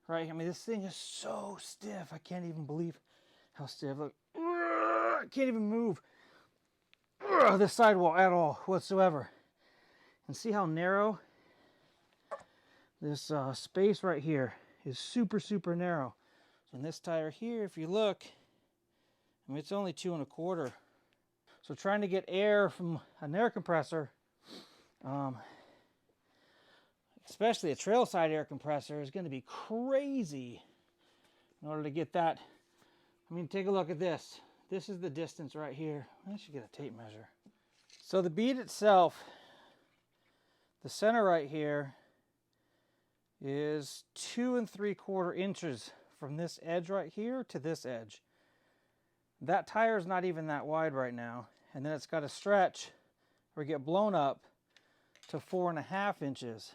right? I mean, this thing is so stiff. I can't even believe how stiff. Look, I can't even move the sidewall at all whatsoever. And see how narrow this space right here is. Super, super narrow. So in this tire here, if you look, I mean, it's only 2 1/4. So trying to get air from an air compressor, especially a trail side air compressor, is going to be crazy in order to get that. I mean, take a look at this. This is the distance right here. I should get a tape measure. So the bead itself, the center right here, is 2 3/4 inches from this edge right here to this edge. That tire is not even that wide right now. And then it's got to stretch or get blown up to 4 1/2 inches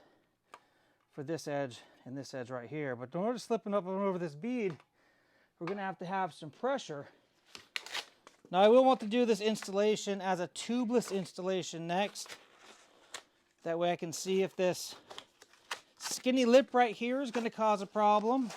for this edge and this edge right here. But in order to slip it up and over this bead, we're going to have some pressure. Now I will want to do this installation as a tubeless installation next. That way I can see if this skinny lip right here is going to cause a problem.